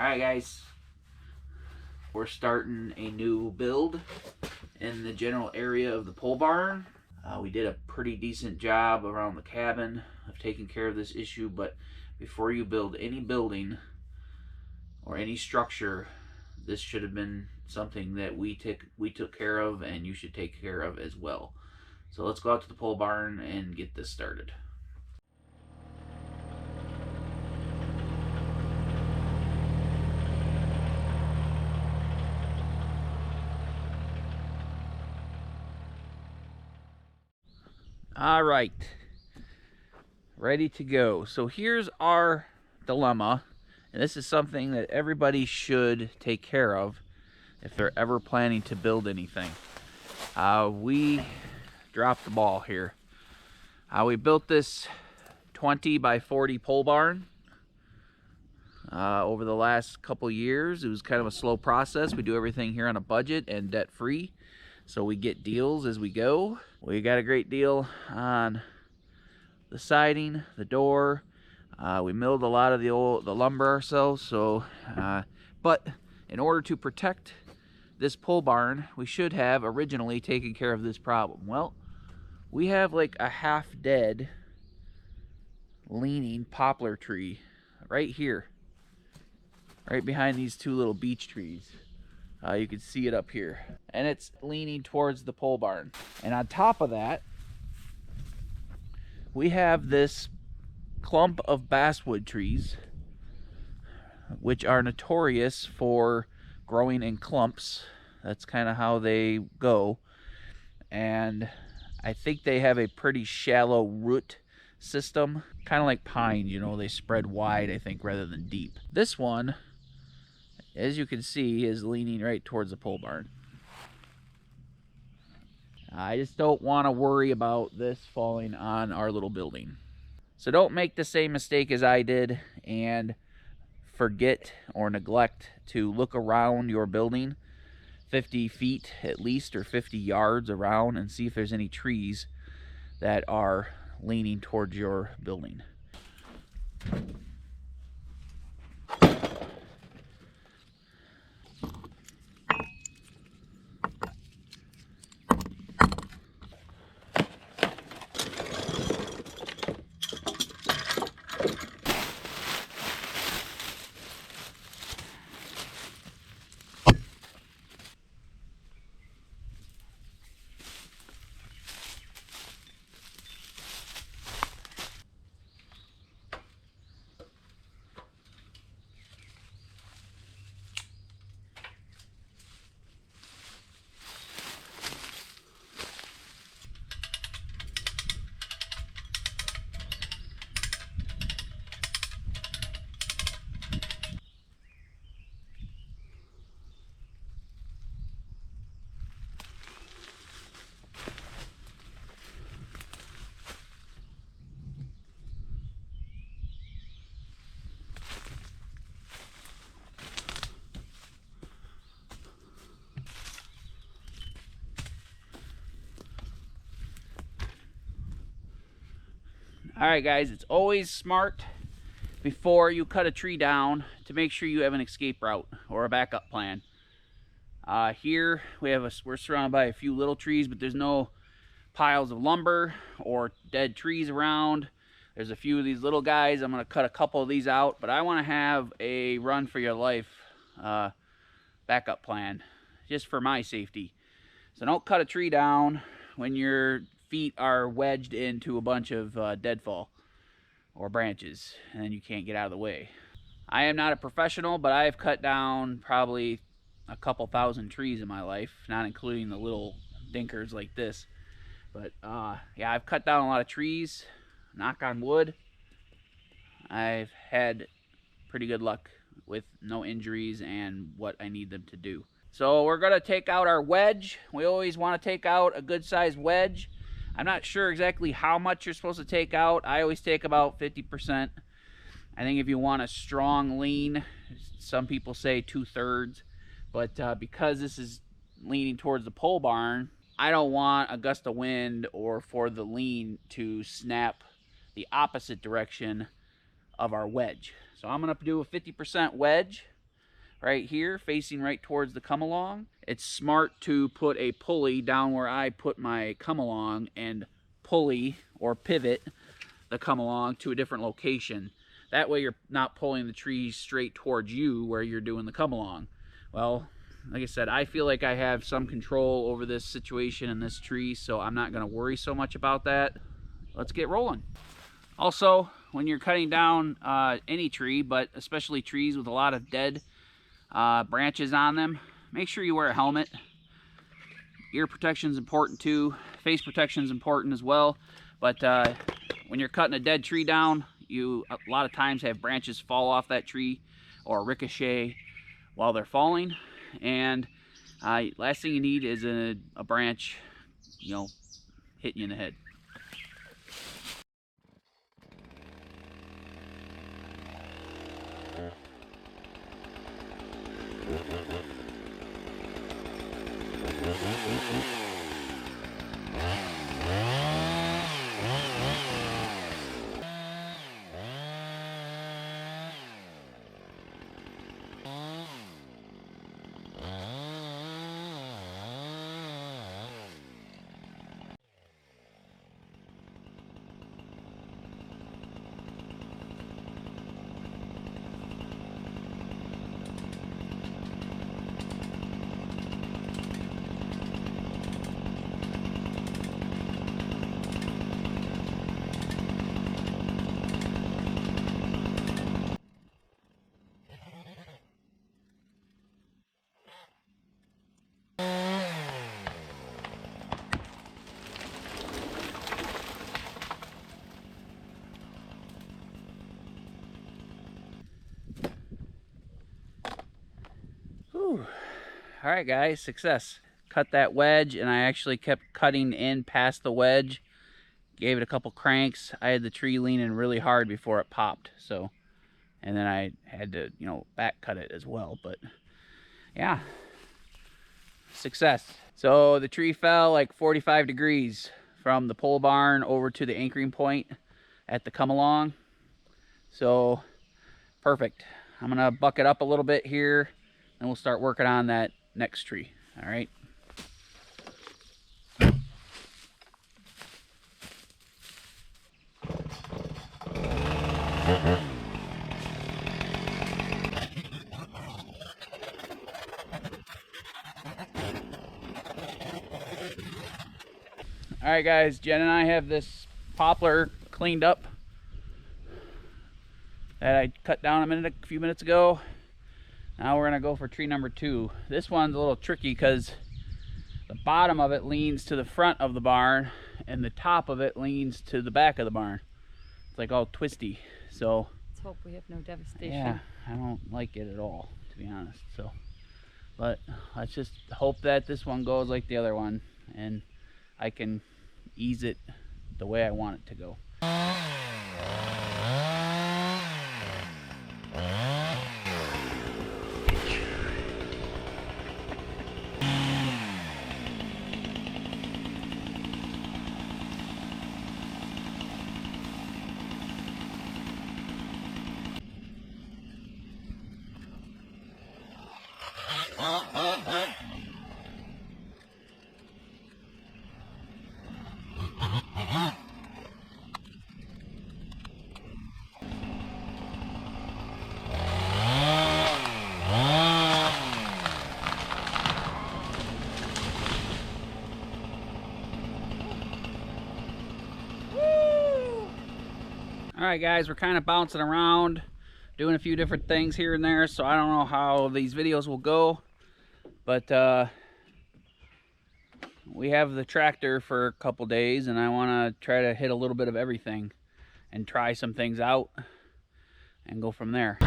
Alright guys, we're starting a new build in the general area of the pole barn. We did a pretty decent job around the cabin of taking care of this issue, but before you build any building or any structure, this should have been something that we took care of, and you should take care of as well. So let's go out to the pole barn and get this started. All right, ready to go. So here's our dilemma, and this is something that everybody should take care of if they're ever planning to build anything. We dropped the ball here. We built this 20 by 40 pole barn over the last couple years. It was kind of a slow process. We do everything here on a budget and debt free, so we get deals as we go. We got a great deal on the siding, the door. We milled a lot of the lumber ourselves. So, but in order to protect this pole barn, we should have originally taken care of this problem. Well, we have like a half dead leaning poplar tree right here, right behind these two little beech trees. You can see it up here, and it's leaning towards the pole barn. And on top of that, we have this clump of basswood trees, which are notorious for growing in clumps. That's kind of how they go. And I think they have a pretty shallow root system, kind of like pines, you know, they spread wide, I think, rather than deep. This one, as you can see, is leaning right towards the pole barn. I just don't want to worry about this falling on our little building. So don't make the same mistake as I did and forget or neglect to look around your building 50 feet at least, or 50 yards around, and see if there's any trees that are leaning towards your building. Alright guys, it's always smart before you cut a tree down to make sure you have an escape route or a backup plan. Here we're surrounded by a few little trees, but there's no piles of lumber or dead trees around. There's a few of these little guys. I'm going to cut a couple of these out, but I want to have a run for your life backup plan just for my safety. So don't cut a tree down when your feet are wedged into a bunch of deadfall or branches and then you can't get out of the way. I am not a professional, but I've cut down probably a couple thousand trees in my life, not including the little dinkers like this. But yeah, I've cut down a lot of trees. Knock on wood, I've had pretty good luck with no injuries and what I need them to do. So we're going to take out our wedge. We always want to take out a good sized wedge. I'm not sure exactly how much you're supposed to take out. I always take about 50%. I think if you want a strong lean, some people say 2/3. But because this is leaning towards the pole barn, I don't want a gust of wind or for the lean to snap the opposite direction of our wedge. So I'm going to do a 50% wedge. right here, facing right towards the come along, it's smart to put a pulley down where I put my come along and pulley or pivot the come along to a different location. That way you're not pulling the trees straight towards you where you're doing the come along. Well, like I said, I feel like I have some control over this situation and this tree, so I'm not going to worry so much about that. Let's get rolling. Also, when you're cutting down any tree, but especially trees with a lot of dead branches on them, make sure you wear a helmet. Ear protection is important too. Face protection is important as well. But when you're cutting a dead tree down, you a lot of times have branches fall off that tree or ricochet while they're falling. And last thing you need is a branch, you know, hitting you in the head. Whew. All right, guys, success. Cut that wedge, and I actually kept cutting in past the wedge. Gave it a couple cranks. I had the tree leaning really hard before it popped, so, and then I had to, you know, back cut it as well. But yeah, success. So the tree fell like 45 degrees from the pole barn over to the anchoring point at the come along. So perfect. I'm gonna buck it up a little bit here, and we'll start working on that next tree. All right. All right, guys, Jen and I have this poplar cleaned up that I cut down a few minutes ago. Now we're gonna go for tree number 2. This one's a little tricky because the bottom of it leans to the front of the barn and the top of it leans to the back of the barn. It's like all twisty. So let's hope we have no devastation. Yeah, I don't like it at all, to be honest. So, but let's just hope that this one goes like the other one and I can ease it the way I want it to go. Alright guys, we're kind of bouncing around, doing a few different things here and there, so I don't know how these videos will go, but we have the tractor for a couple days and I want to try to hit a little bit of everything and try some things out and go from there.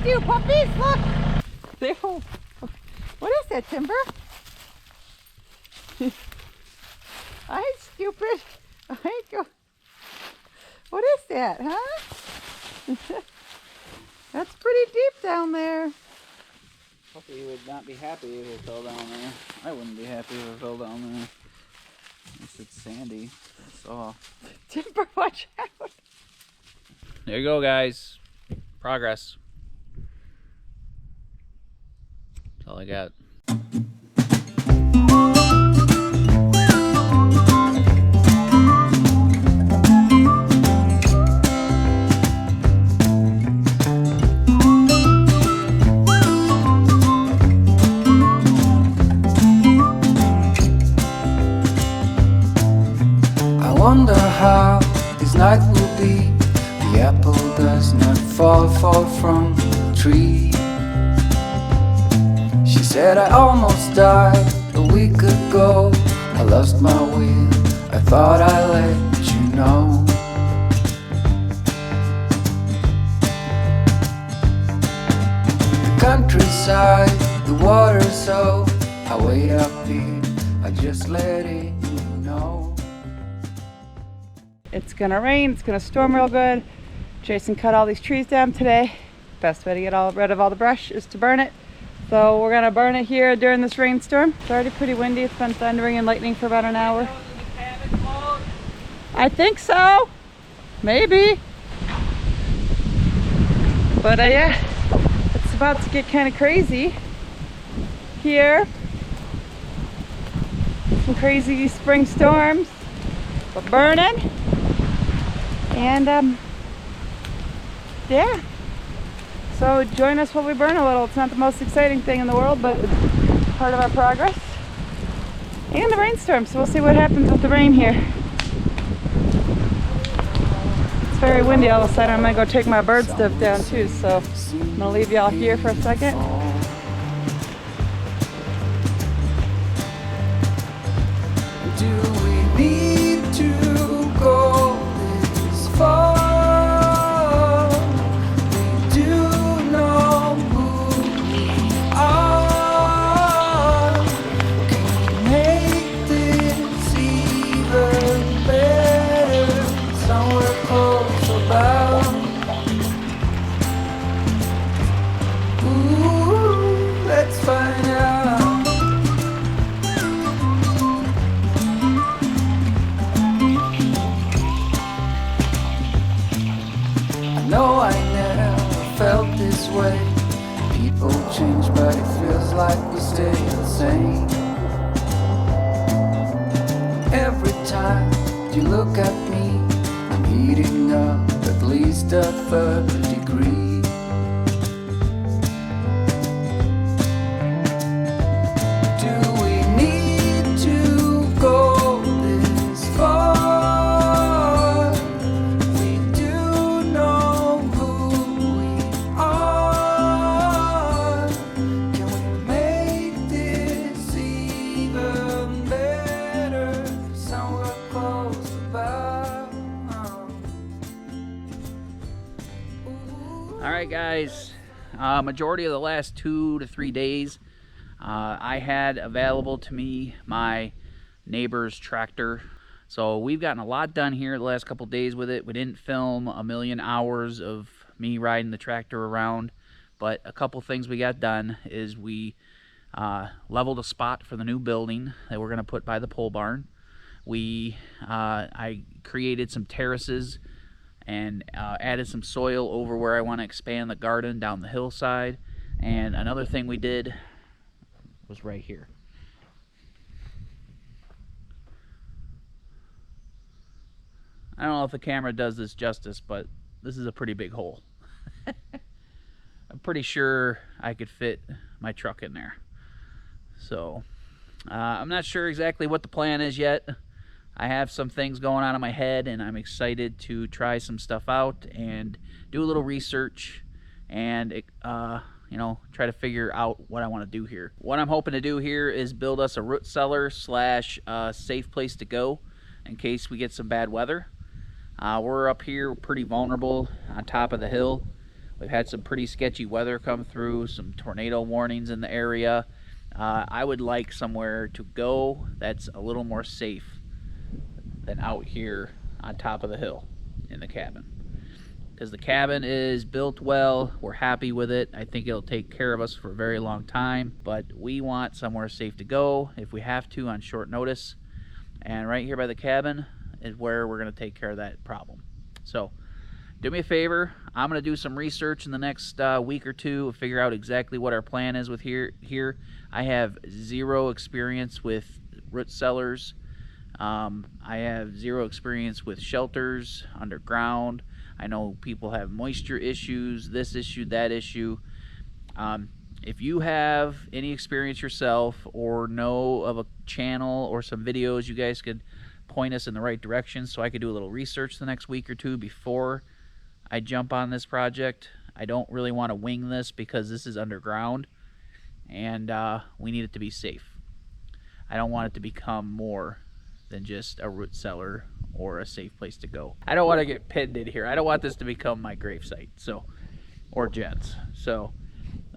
you, puppies. Look. There. What is that, Timber? I ain't stupid. I ain't go. What is that, huh? That's pretty deep down there. Puppy would not be happy if it fell down there. I wouldn't be happy if it fell down there. Unless it's sandy. That's all. Timber, watch out. There you go, guys. Progress. That's all I got. I wonder how this night will be. The apple does not fall far from the tree. She said I almost died a week ago. I lost my will, I thought I'd let you know. The countryside, the water so I wait up here, I just let it know. It's gonna rain, it's gonna storm real good. Jason cut all these trees down today. Best way to get rid of all the brush is to burn it. So we're gonna burn it here during this rainstorm. It's already pretty windy. It's been thundering and lightning for about an hour. I think so. Maybe. But yeah, it's about to get kind of crazy here. Some crazy spring storms. We're burning. And yeah, so join us while we burn a little. It's not the most exciting thing in the world, but it's part of our progress. And the rainstorm, so we'll see what happens with the rain here. It's very windy all of a sudden. I'm gonna go take my bird stuff down too, so I'm gonna leave y'all here for a second. Do we need to go this far? We do know who we are. Can we make this even better? Somewhere close about. Ooh, let's find out. No, I never felt this way. People change, but it feels like we stay the same. Every time you look at me, I'm heating up at least a third degree. Do we need to go this far? We do know who we are. Can we make this even better? Somewhere close about. All right, guys. Majority of the last 2 to 3 days, I had available to me my neighbor's tractor. So we've gotten a lot done here the last couple days with it. We didn't film a million hours of me riding the tractor around, but a couple things we got done is we leveled a spot for the new building that we're going to put by the pole barn. I created some terraces and added some soil over where I want to expand the garden down the hillside. And another thing we did was right here. I don't know if the camera does this justice, but this is a pretty big hole. I'm pretty sure I could fit my truck in there. So I'm not sure exactly what the plan is yet. I have some things going on in my head, and I'm excited to try some stuff out and do a little research and you know, try to figure out what I want to do here. What I'm hoping to do here is build us a root cellar slash safe place to go in case we get some bad weather. We're up here pretty vulnerable on top of the hill. We've had some pretty sketchy weather come through, some tornado warnings in the area. I would like somewhere to go that's a little more safe than out here on top of the hill in the cabin. Because the cabin is built well, we're happy with it. I think it'll take care of us for a very long time, but we want somewhere safe to go if we have to on short notice. And right here by the cabin is where we're going to take care of that problem. So do me a favor, I'm going to do some research in the next week or two to figure out exactly what our plan is with here. I have zero experience with root cellars. I have zero experience with shelters underground. I know people have moisture issues, this issue, that issue. If you have any experience yourself or know of a channel or some videos, you guys could point us in the right direction so I could do a little research the next week or two before I jump on this project. I don't really want to wing this because this is underground and we need it to be safe. I don't want it to become more than just a root cellar or a safe place to go. I don't want to get pinned in here. I don't want this to become my gravesite, so, or Jen's. So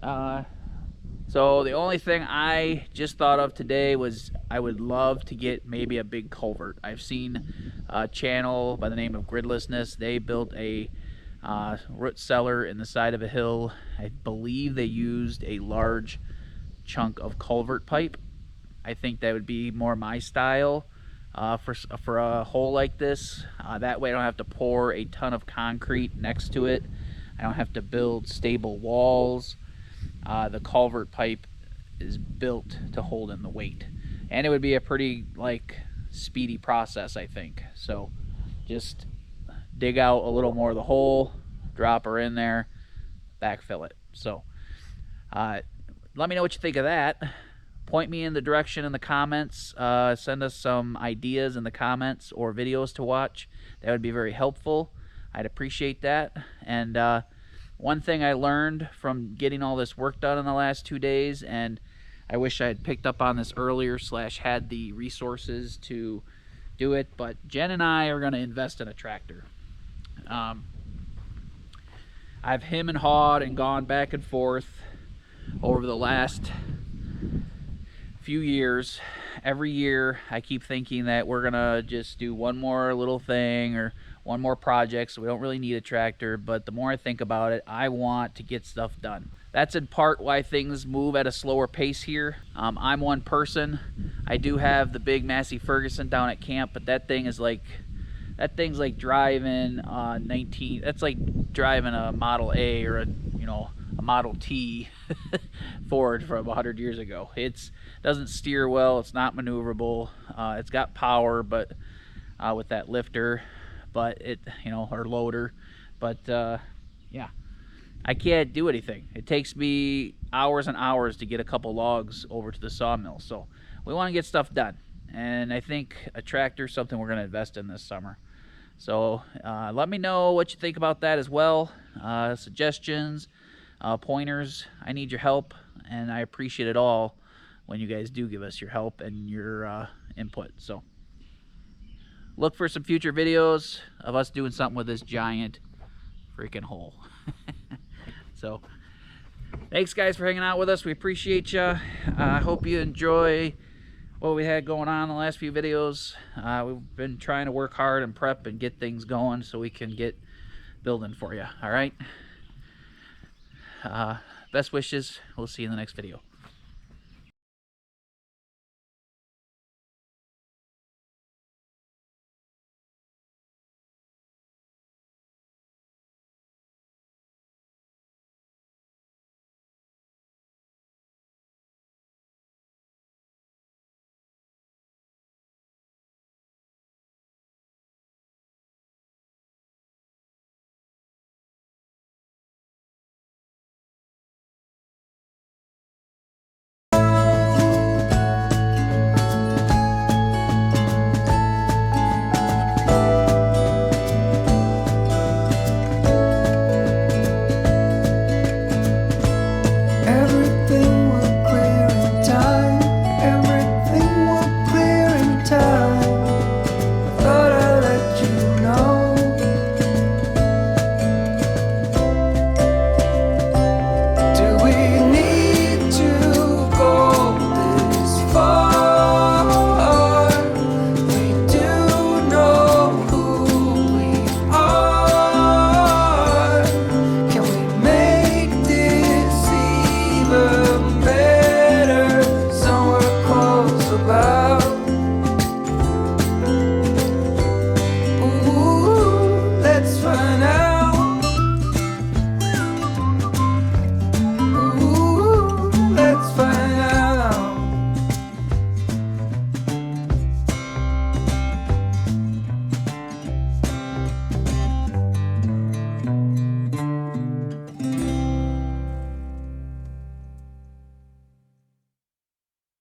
the only thing I just thought of today was I would love to get maybe a big culvert. I've seen a channel by the name of Gridlessness. They built a root cellar in the side of a hill. I believe they used a large chunk of culvert pipe. I think that would be more my style. For a hole like this. That way I don't have to pour a ton of concrete next to it. I don't have to build stable walls. The culvert pipe is built to hold in the weight. And it would be a pretty speedy process, I think. So just dig out a little more of the hole, drop her in there, backfill it. So let me know what you think of that. Point me in the direction in the comments. Send us some ideas in the comments or videos to watch. That would be very helpful. I'd appreciate that. And one thing I learned from getting all this work done in the last 2 days, and I wish I had picked up on this earlier / had the resources to do it, but Jen and I are going to invest in a tractor. I've him and hawed and gone back and forth over the last few years. Every year I keep thinking that we're gonna just do one more little thing or one more project, so we don't really need a tractor. But the more I think about it, I want to get stuff done. That's in part why things move at a slower pace here. I'm one person. I do have the big Massey Ferguson down at camp, but that thing's like driving that's like driving a Model A or a Model T Ford from 100 years ago. It doesn't steer well, it's not maneuverable. It's got power, but with that lifter, but or loader, but yeah, I can't do anything. It takes me hours and hours to get a couple logs over to the sawmill. So we want to get stuff done, and I think a tractor is something we're going to invest in this summer. So let me know what you think about that as well. Suggestions, pointers. I need your help, and I appreciate it all when you guys do give us your help and your input. So look for some future videos of us doing something with this giant freaking hole. So thanks guys for hanging out with us. We appreciate you. I hope you enjoy what we had going on in the last few videos. We've been trying to work hard and prep and get things going so we can get building for you. All right. Best wishes. We'll see you in the next video.